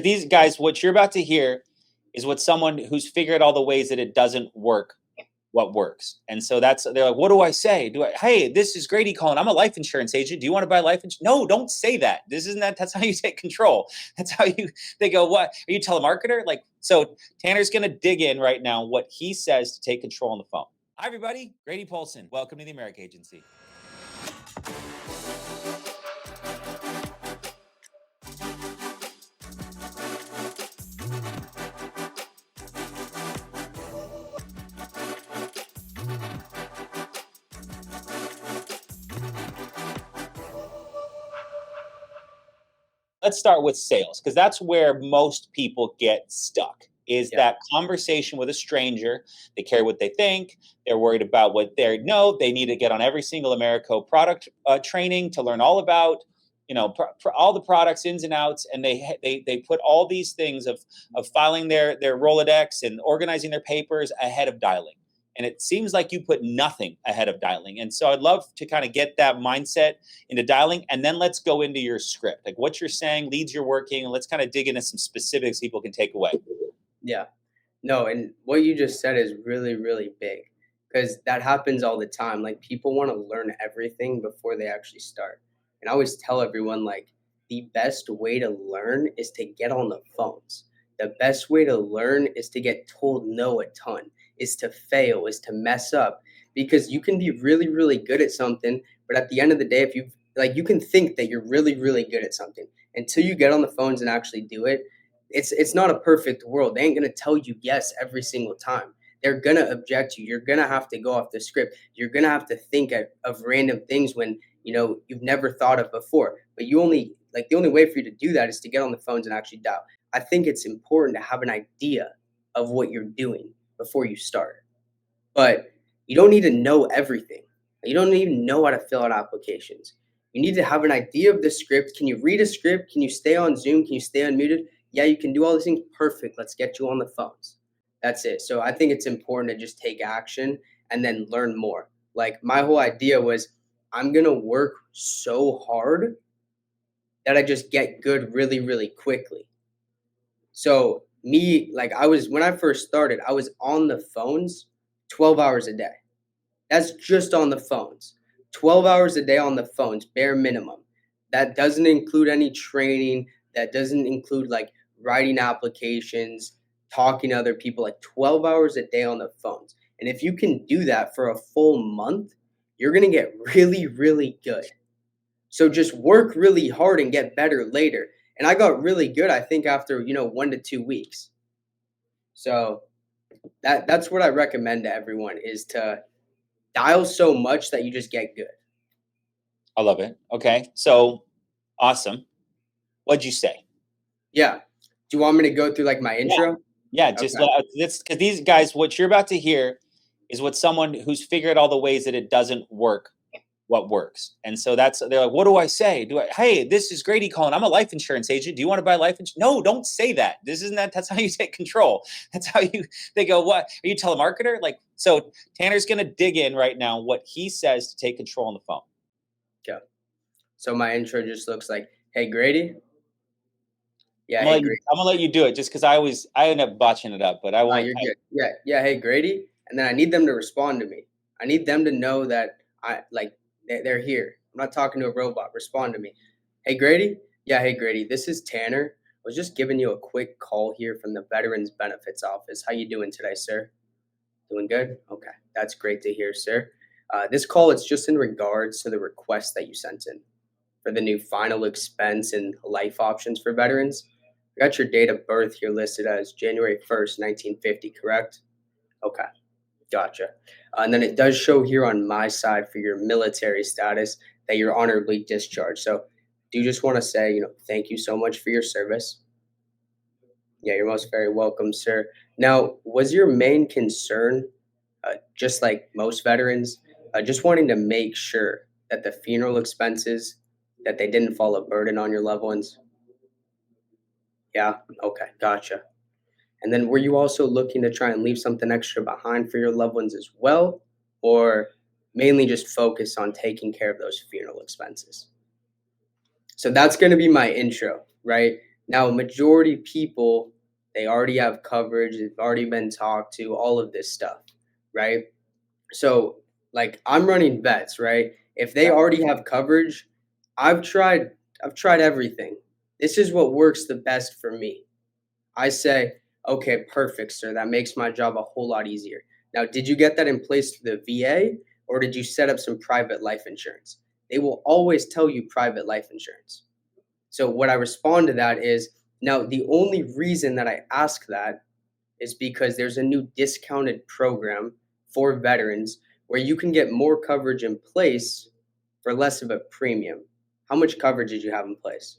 These guys, what you're about to hear is what someone who's figured all the ways that it doesn't work, what works. And so they're like, what do I say? Hey, this is Grady calling. I'm a life insurance agent. Do you want to buy life insurance? No, don't say that. That's how you take control. They go, what? Are you a telemarketer? So Tanner's going to dig in right now what he says to take control on the phone. Hi, everybody. Grady Polson. Welcome to the America Agency. Let's start with sales, because that's where most people get stuck, is that conversation with a stranger. They care what they think. They're worried about what they know. They need to get on every single Americo product training to learn all about, all the products ins and outs. And they put all these things of filing their Rolodex and organizing their papers ahead of dialing. And it seems like you put nothing ahead of dialing. And so I'd love to kind of get that mindset into dialing. And then let's go into your script, like what you're saying, leads you're working, and let's kind of dig into some specifics people can take away. Yeah. No, and what you just said is really, really big, because that happens all the time. Like, people want to learn everything before they actually start. And I always tell everyone, like, the best way to learn is to get on the phones. The best way to learn is to get told no a ton, is to fail, is to mess up, because you can be really, really good at something. But at the end of the day, if you can think that you're really, really good at something until you get on the phones and actually do it. It's not a perfect world. They ain't going to tell you yes every single time. They're going to object you. You're going to have to go off the script. You're going to have to think of random things when, you've never thought of before. But the only way for you to do that is to get on the phones and actually dial. I think it's important to have an idea of what you're doing before you start. But you don't need to know everything. You don't even know how to fill out applications. You need to have an idea of the script. Can you read a script? Can you stay on Zoom? Can you stay unmuted? Yeah, you can do all these things. Perfect. Let's get you on the phones. That's it. So I think it's important to just take action and then learn more. Like, my whole idea was, I'm going to work so hard that I just get good really, really quickly. So when I first started, I was on the phones 12 hours a day. That's just on the phones. 12 hours a day on the phones, bare minimum. That doesn't include any training. That doesn't include writing applications, talking to other people, 12 hours a day on the phones. And if you can do that for a full month, you're going to get really, really good. So just work really hard and get better later. And I got really good, I think, after, 1 to 2 weeks. So that's what I recommend to everyone, is to dial so much that you just get good. I love it. Okay. So awesome. What'd you say? Yeah. Do you want me to go through my intro? Yeah. Just because these guys, what you're about to hear is what someone who's figured all the ways that it doesn't work, what works. And so they're like, what do I say? Hey, this is Grady calling. I'm a life insurance agent. Do you want to buy life insurance? No, don't say that. That's how you take control. They go, what? Are you a telemarketer? So Tanner's going to dig in right now what he says to take control on the phone. Yeah. So my intro just looks like, hey, Grady. Yeah, I'm going to let you do it, just because I end up botching it up, but I want. You're good. Yeah. Hey, Grady. And then I need them to respond to me. I need them to know that they're here. I'm not talking to a robot. Respond to me. Hey, Grady. Yeah. Hey, Grady. This is Tanner. I was just giving you a quick call here from the Veterans Benefits Office. How you doing today, sir? Doing good? Okay. That's great to hear, sir. This call is just in regards to the request that you sent in for the new final expense and life options for veterans. I got your date of birth here listed as January 1st, 1950, correct? Okay, gotcha. And then it does show here on my side for your military status that you're honorably discharged. So do you just want to say, thank you so much for your service? Yeah, you're most very welcome, sir. Now, was your main concern, just like most veterans, just wanting to make sure that the funeral expenses, that they didn't fall a burden on your loved ones? Yeah. Okay. Gotcha. And then were you also looking to try and leave something extra behind for your loved ones as well? Or mainly just focus on taking care of those funeral expenses? So that's going to be my intro, right? Now, majority people, they already have coverage, they've already been talked to, all of this stuff, right? So, like, I'm running vets, right? If they Yep. already have coverage, I've tried I've tried everything. This is what works the best for me. I say, "Okay, perfect, sir. That makes my job a whole lot easier." Now, did you get that in place through the VA or did you set up some private life insurance? They will always tell you private life insurance. So what I respond to that is, now the only reason that I ask that is because there's a new discounted program for veterans where you can get more coverage in place for less of a premium. How much coverage did you have in place?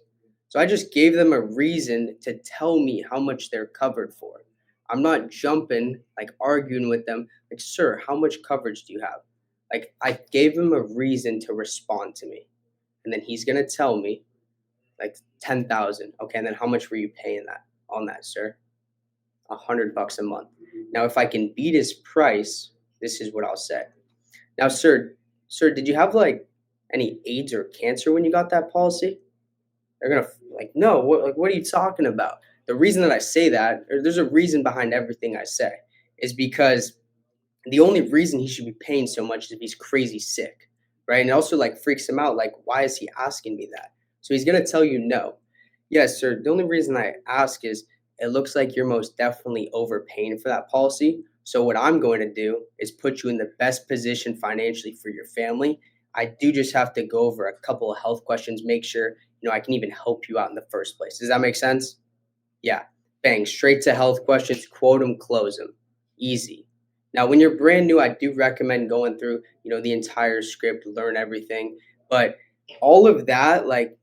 So I just gave them a reason to tell me how much they're covered for. I'm not jumping, like arguing with them, like, sir, how much coverage do you have? Like, I gave him a reason to respond to me. And then he's going to tell me, like, 10,000. Okay. And then how much were you paying that on that, sir? $100 a month. Now, if I can beat his price, this is what I'll say. Now, sir, did you have like any AIDS or cancer when you got that policy? They're gonna like, no. What are you talking about? The reason that I say that, or there's a reason behind everything I say, is because the only reason he should be paying so much is if he's crazy sick, right? And it also like freaks him out. Like, why is he asking me that? So he's gonna tell you no. Yes, sir. The only reason I ask is it looks like you're most definitely overpaying for that policy. So what I'm going to do is put you in the best position financially for your family. I do just have to go over a couple of health questions, make sure I can even help you out in the first place. Does that make sense? Yeah. Bang, straight to health questions, quote them, close them. Easy. Now, when you're brand new, I do recommend going through, the entire script, learn everything. But all of that, like,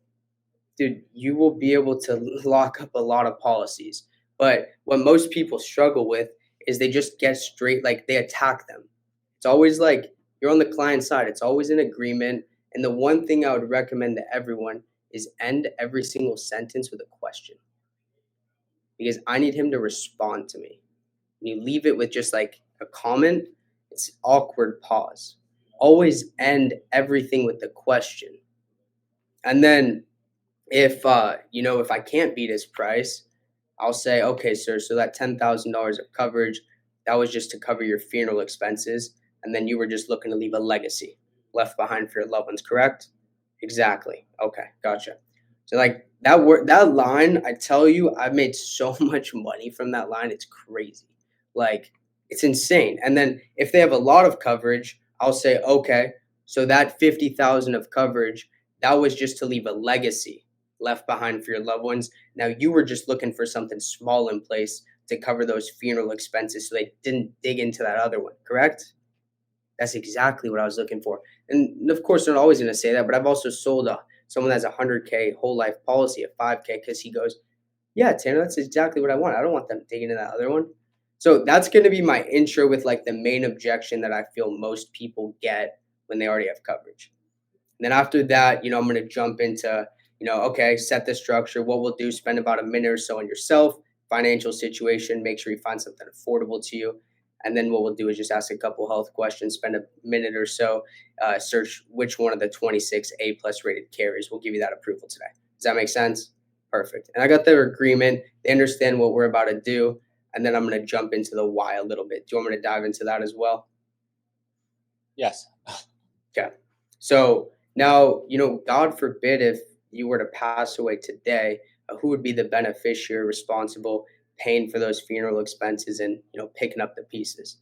dude, you will be able to lock up a lot of policies. But what most people struggle with is they just get straight, like they attack them. It's always like you're on the client side, it's always an agreement. And the one thing I would recommend to everyone is end every single sentence with a question because I need him to respond to me. When you leave it with just like a comment, it's awkward pause. Always end everything with a question. And then if I can't beat his price, I'll say, okay, sir, so that $10,000 of coverage, that was just to cover your funeral expenses. And then you were just looking to leave a legacy left behind for your loved ones, correct? Exactly. Okay, gotcha. So like that line, I tell you, I've made so much money from that line. It's crazy. Like it's insane. And then if they have a lot of coverage, I'll say, okay, so that 50,000 of coverage, that was just to leave a legacy left behind for your loved ones. Now you were just looking for something small in place to cover those funeral expenses so they didn't dig into that other one, correct? That's exactly what I was looking for. And of course, they're not always going to say that, but I've also sold someone that has a 100K whole life policy at 5K because he goes, yeah, Tanner, that's exactly what I want. I don't want them digging into that other one. So that's going to be my intro with like the main objection that I feel most people get when they already have coverage. And then after that, I'm going to jump into, okay, set the structure. What we'll do, spend about a minute or so on yourself, financial situation, make sure you find something affordable to you. And then what we'll do is just ask a couple health questions, spend a minute or so, search which one of the 26 A plus rated carriers will give you that approval today. Does that make sense? Perfect. And I got their agreement. They understand what we're about to do. And then I'm going to jump into the why a little bit. Do you want me to dive into that as well? Yes. Okay. So now, God forbid if you were to pass away today, who would be the beneficiary responsible paying for those funeral expenses and, picking up the pieces?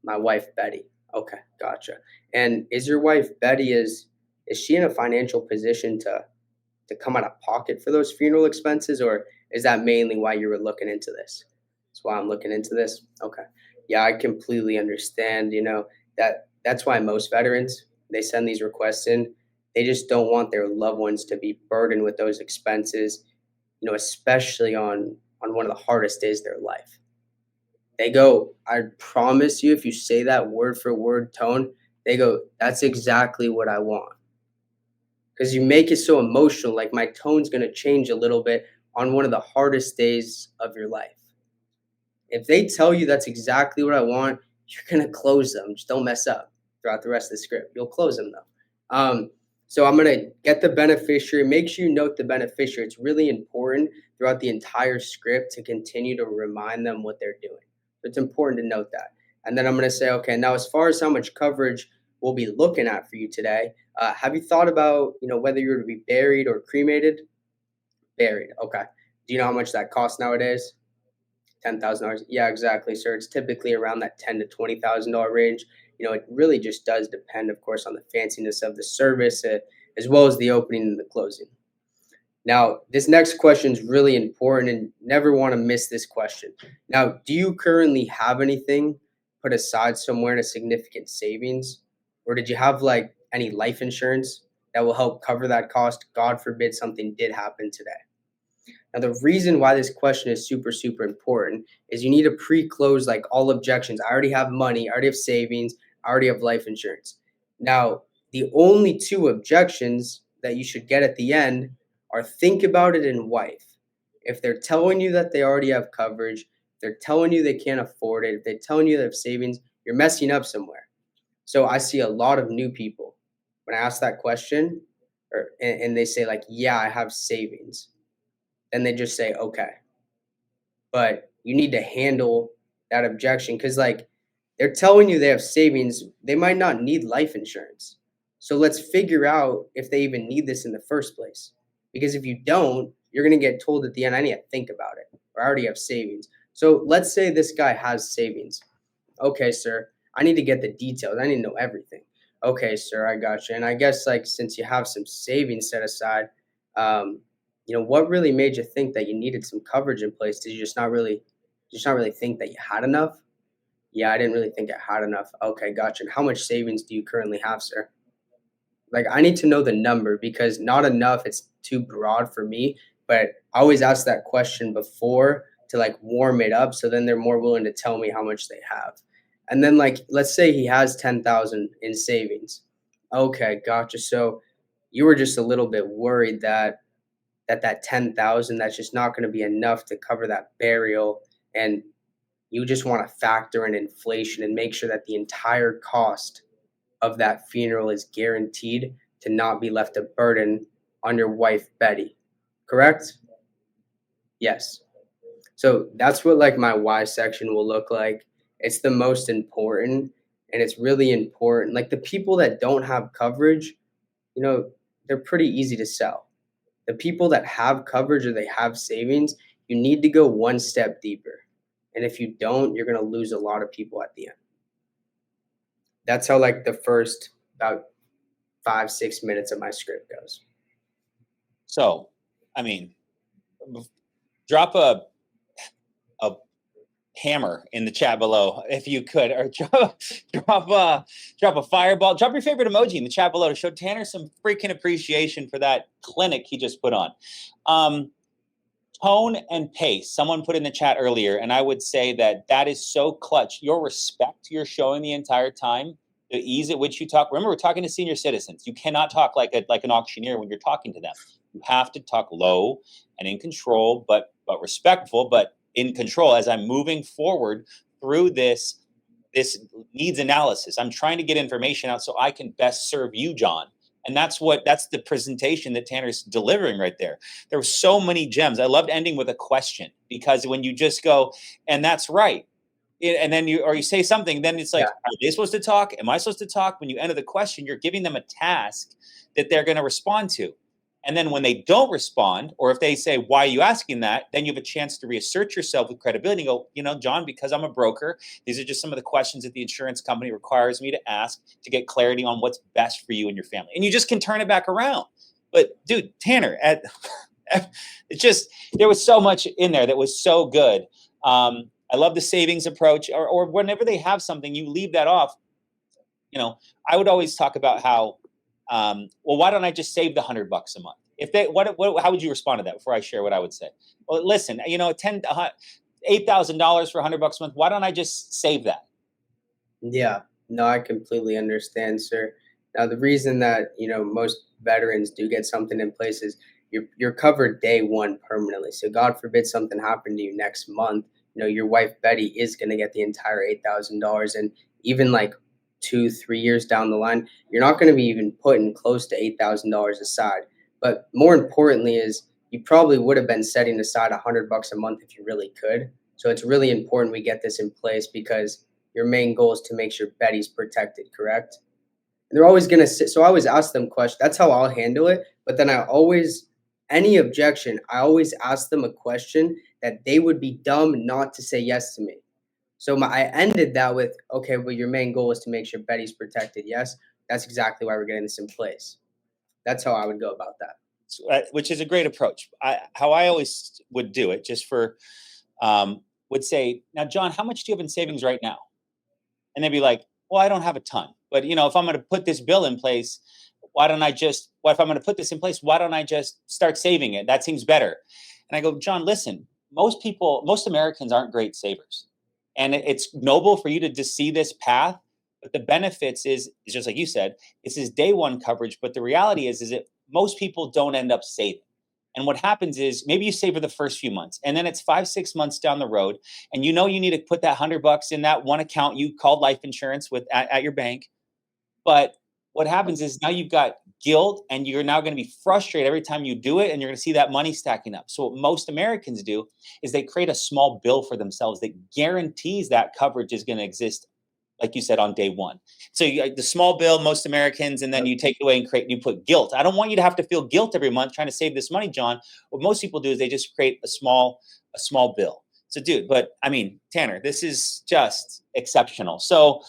My wife, Betty. Okay, gotcha. And is your wife, Betty, is she in a financial position to come out of pocket for those funeral expenses, or is that mainly why you were looking into this? That's why I'm looking into this. Okay. Yeah, I completely understand, that's why most veterans they send these requests in. They just don't want their loved ones to be burdened with those expenses, especially on one of the hardest days of their life. They go, I promise you, if you say that word for word tone, they go, that's exactly what I want. Because you make it so emotional, like my tone's going to change a little bit on one of the hardest days of your life. If they tell you that's exactly what I want, you're going to close them. Just don't mess up throughout the rest of the script. You'll close them though. So I'm gonna get the beneficiary. Make sure you note the beneficiary. It's really important throughout the entire script to continue to remind them what they're doing. It's important to note that. And then I'm gonna say, okay, now as far as how much coverage we'll be looking at for you today, have you thought about whether you're to be buried or cremated? Buried. Okay. Do you know how much that costs nowadays? $10,000. Yeah, exactly, sir. It's typically around that ten to $20,000 range. It really just does depend, of course, on the fanciness of the service, as well as the opening and the closing. Now, this next question is really important, and never want to miss this question. Now, do you currently have anything put aside somewhere in a significant savings, or did you have like any life insurance that will help cover that cost? God forbid something did happen today. Now, the reason why this question is super, super important is you need to pre-close like all objections. I already have money, I already have savings, I already have life insurance. Now, the only two objections that you should get at the end are think about it and wife. If they're telling you that they already have coverage, if they're telling you they can't afford it, if they're telling you they have savings, you're messing up somewhere. So I see a lot of new people when I ask that question, and they say like, "Yeah, I have savings." Then they just say, okay. But you need to handle that objection because, like, they're telling you they have savings. They might not need life insurance. So let's figure out if they even need this in the first place. Because if you don't, you're going to get told at the end, I need to think about it, or I already have savings. So let's say this guy has savings. Okay, sir, I need to get the details. I need to know everything. Okay, sir, I got you. And I guess, like, since you have some savings set aside, um, what really made you think that you needed some coverage in place? Did you just not really think that you had enough? Yeah, I didn't really think I had enough. Okay, gotcha. And how much savings do you currently have, sir? Like, I need to know the number because not enough, it's too broad for me. But I always ask that question before to like warm it up so then they're more willing to tell me how much they have. And then, like, let's say he has 10,000 in savings. Okay, gotcha. So you were just a little bit worried that 10,000, that's just not going to be enough to cover that burial, and you just want to factor in inflation and make sure that the entire cost of that funeral is guaranteed to not be left a burden on your wife Betty. Correct? Yes. So that's what like my why section will look like. It's the most important, and it's really important. Like the people that don't have coverage, they're pretty easy to sell. The people that have coverage or they have savings, you need to go one step deeper. And if you don't, you're going to lose a lot of people at the end. That's how like the first about 5-6 minutes of my script goes. So, I mean, drop a hammer in the chat below if you could, or drop a fireball, drop your favorite emoji in the chat below to show Tanner some freaking appreciation for that clinic he just put on. Tone and pace, someone put in the chat earlier, and I would say that is so clutch. Your respect you're showing the entire time, the ease at which you talk. Remember, we're talking to senior citizens. You cannot talk like an auctioneer when you're talking to them. You have to talk low and in control, but respectful, but in control. As I'm moving forward through this needs analysis, I'm trying to get information out so I can best serve you, John. And that's the presentation that Tanner's delivering right there. There were so many gems. I loved ending with a question, because when you just go, and that's right, and then you say something, then it's like, are they supposed to talk? Am I supposed to talk? When you enter the question, you're giving them a task that they're going to respond to. And then when they don't respond, or if they say, why are you asking that? Then you have a chance to reassert yourself with credibility and go, John, because I'm a broker, these are just some of the questions that the insurance company requires me to ask to get clarity on what's best for you and your family. And you just can turn it back around. But dude, Tanner, there was so much in there that was so good. I love the savings approach, or whenever they have something, you leave that off. I would always talk about how, why don't I just save the $100 a month? If they, how would you respond to that before I share what I would say? Well, listen, $8,000 for $100 a month. Why don't I just save that? Yeah, no, I completely understand, sir. Now, the reason that, most veterans do get something in place is you're covered day one permanently. So God forbid something happened to you next month, your wife Betty is going to get the entire $8,000. And even like 2, 3 years down the line, you're not going to be even putting close to $8,000 aside. But more importantly, is you probably would have been setting aside $100 a month if you really could. So it's really important we get this in place because your main goal is to make sure Betty's protected, correct? And they're always gonna sit. So I always ask them questions. That's how I'll handle it. But then I always, any objection, I always ask them a question that they would be dumb not to say yes to me. So I ended that with, okay, well, your main goal is to make sure Betty's protected. Yes, that's exactly why we're getting this in place. That's how I would go about that. Which is a great approach. How I always would do it, just for, would say, now, John, how much do you have in savings right now? And they'd be like, well, I don't have a ton. But, if I'm going to put this bill in place, why don't I just, if I'm going to put this in place, why don't I just start saving it? That seems better. And I go, John, listen, most Americans aren't great savers. And it's noble for you to just see this path. But the benefits is just like you said, this is day one coverage. But the reality is that most people don't end up saving. And what happens is maybe you save for the first few months, and then it's 5, 6 months down the road, and you need to put that $100 in that one account you called life insurance with at your bank. But what happens is now you've got guilt, and you're now going to be frustrated every time you do it, and you're going to see that money stacking up. So what most Americans do is they create a small bill for themselves that guarantees that coverage is going to exist, like you said, on day one. So the small bill, most Americans, and then you take it away and you put guilt. I don't want you to have to feel guilt every month trying to save this money, John. What most people do is they just create a small bill. So, dude, but I mean, Tanner, this is just exceptional. So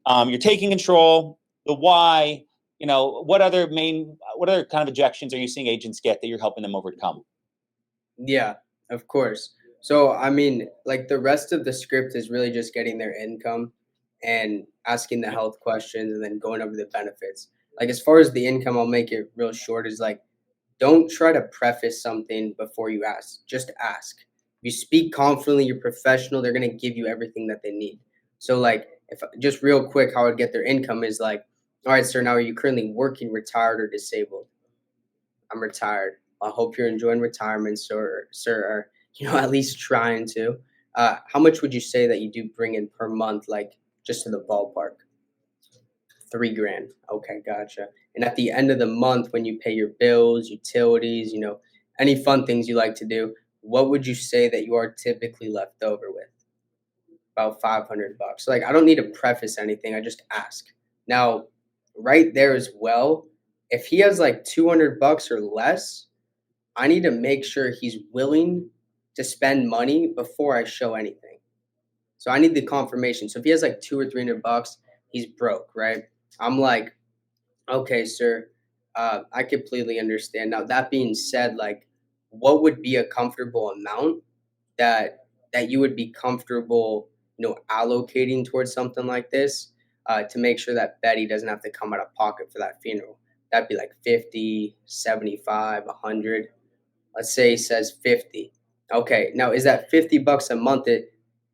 you're taking control. The why, what other kind of objections are you seeing agents get that you're helping them overcome? Yeah, of course. So, I mean, like the rest of the script is really just getting their income and asking the health questions and then going over the benefits. Like, as far as the income, I'll make it real short is like, don't try to preface something before you ask. Just ask. You speak confidently, you're professional, they're going to give you everything that they need. So, like, if just real quick, how I'd get their income is like, all right, sir, now are you currently working, retired, or disabled? I'm retired. I hope you're enjoying retirement, sir, or at least trying to. How much would you say that you do bring in per month, like just to the ballpark? 3 grand. Okay, gotcha. And at the end of the month, when you pay your bills, utilities, any fun things you like to do, what would you say that you are typically left over with? About $500. Like, I don't need to preface anything. I just ask. Now, right there as well, if he has like $200 or less, I need to make sure he's willing to spend money before I show anything. So I need the confirmation. So if he has like 200 or 300 bucks, he's broke, right? I'm like, okay, sir, I completely understand. Now that being said, like, what would be a comfortable amount that you would be comfortable, allocating towards something like this, to make sure that Betty doesn't have to come out of pocket for that funeral? That'd be like 50, 75, 100. Let's say he says 50. Okay, now is that $50 a month?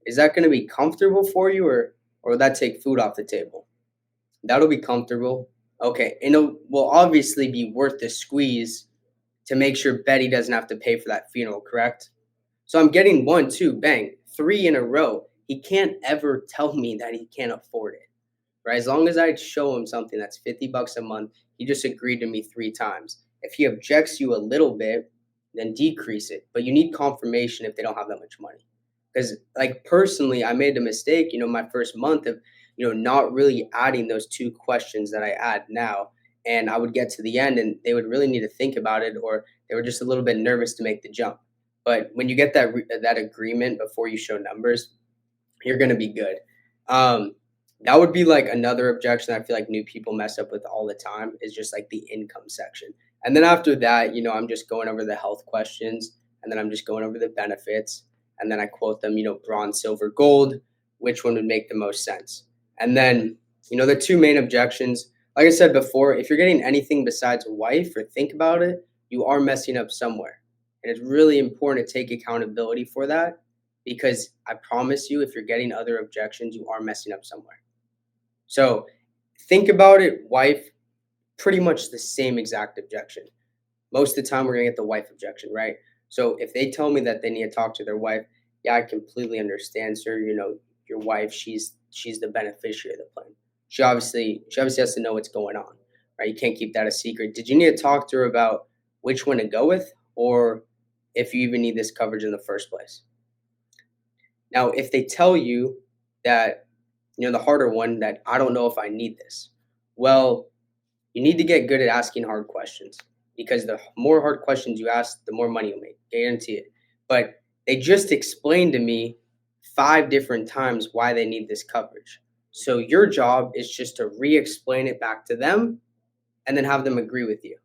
Is that going to be comfortable for you, or will that take food off the table? That'll be comfortable. Okay, and it will obviously be worth the squeeze to make sure Betty doesn't have to pay for that funeral, correct? So I'm getting 1, 2, bang, 3 in a row. He can't ever tell me that he can't afford it, right? As long as I show him something that's $50 a month, he just agreed to me 3 times. If he objects you a little bit, then decrease it. But you need confirmation if they don't have that much money. Because, like, personally, I made a mistake, my first month of, not really adding those 2 questions that I add now. And I would get to the end and they would really need to think about it, or they were just a little bit nervous to make the jump. But when you get that agreement before you show numbers, you're going to be good. That would be like another objection I feel like new people mess up with all the time, is just like the income section. And then after that, I'm just going over the health questions, and then I'm just going over the benefits, and then I quote them, bronze, silver, gold, which one would make the most sense. And then, the 2 main objections, like I said before, if you're getting anything besides a wife, or think about it, you are messing up somewhere. And it's really important to take accountability for that, because I promise you, if you're getting other objections, you are messing up somewhere. So think about it, wife, pretty much the same exact objection. Most of the time, we're going to get the wife objection, right? So if they tell me that they need to talk to their wife, yeah, I completely understand, sir. Your wife, she's the beneficiary of the plan. she obviously has to know what's going on, right? You can't keep that a secret. Did you need to talk to her about which one to go with, or if you even need this coverage in the first place? Now, if they tell you that, the harder one, that I don't know if I need this, well, you need to get good at asking hard questions, because the more hard questions you ask, the more money you'll make. Guarantee it. But they just explained to me 5 different times why they need this coverage. So your job is just to re-explain it back to them and then have them agree with you.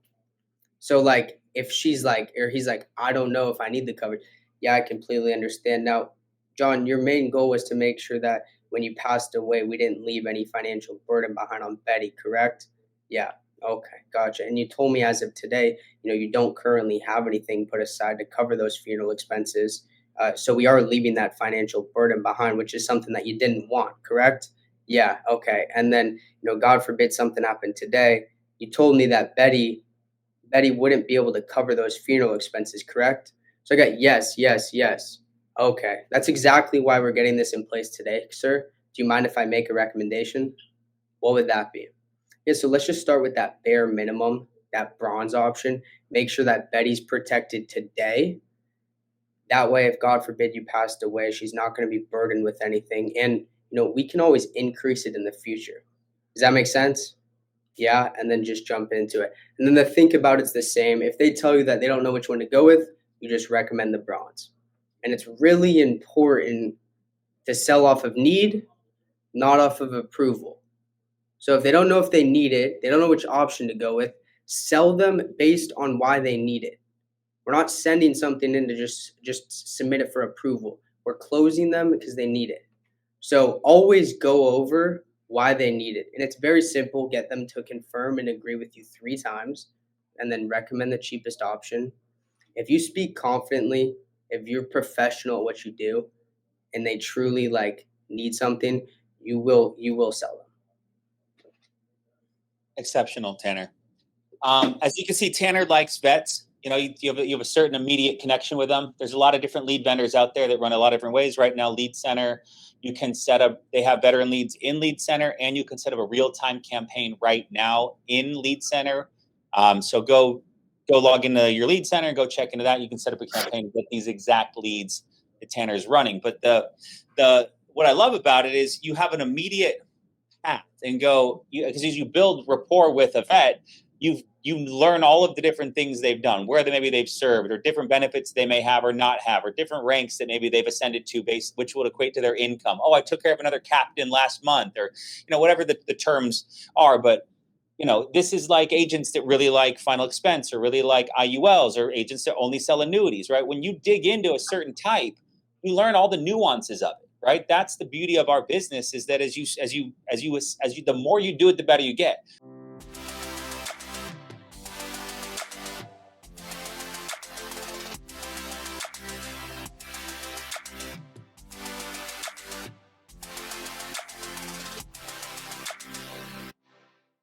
So like if she's like, or he's like, I don't know if I need the coverage. Yeah, I completely understand. Now, John, your main goal was to make sure that when you passed away, we didn't leave any financial burden behind on Betty, correct? Yeah. Okay, gotcha. And you told me as of today, you don't currently have anything put aside to cover those funeral expenses. So we are leaving that financial burden behind, which is something that you didn't want, correct? Yeah. Okay. And then, God forbid something happened today. You told me that Betty wouldn't be able to cover those funeral expenses, correct? So I got yes, yes, yes. Okay, that's exactly why we're getting this in place today, sir. Do you mind if I make a recommendation? What would that be? Yeah, so let's just start with that bare minimum, that bronze option. Make sure that Betty's protected today. That way, if God forbid you passed away, she's not going to be burdened with anything. And, we can always increase it in the future. Does that make sense? Yeah, and then just jump into it. And then the think about it's the same. If they tell you that they don't know which one to go with, you just recommend the bronze. And it's really important to sell off of need, not off of approval. So if they don't know if they need it, they don't know which option to go with, sell them based on why they need it. We're not sending something in to just submit it for approval. We're closing them because they need it. So always go over why they need it. And it's very simple. Get them to confirm and agree with you 3 times and then recommend the cheapest option. If you speak confidently, if you're professional at what you do and they truly like need something, you will sell them. Exceptional, Tanner. As you can see, Tanner likes vets. You have a certain immediate connection with them. There's a lot of different lead vendors out there that run a lot of different ways. Right now, Lead Center, you can set up, they have veteran leads in Lead Center, and you can set up a real-time campaign right now in Lead Center. So go log into your Lead Center, go check into that. You can set up a campaign to get these exact leads that Tanner's running. But the what I love about it is you have an immediate path and go, because as you build rapport with a vet, you learn all of the different things they've done, where maybe they've served, or different benefits they may have or not have, or different ranks that maybe they've ascended to, which will equate to their income. Oh, I took care of another captain last month, or whatever the terms are. But this is like agents that really like final expense, or really like IULs, or agents that only sell annuities, right? When you dig into a certain type, you learn all the nuances of it, right? That's the beauty of our business, is that as you the more you do it, the better you get.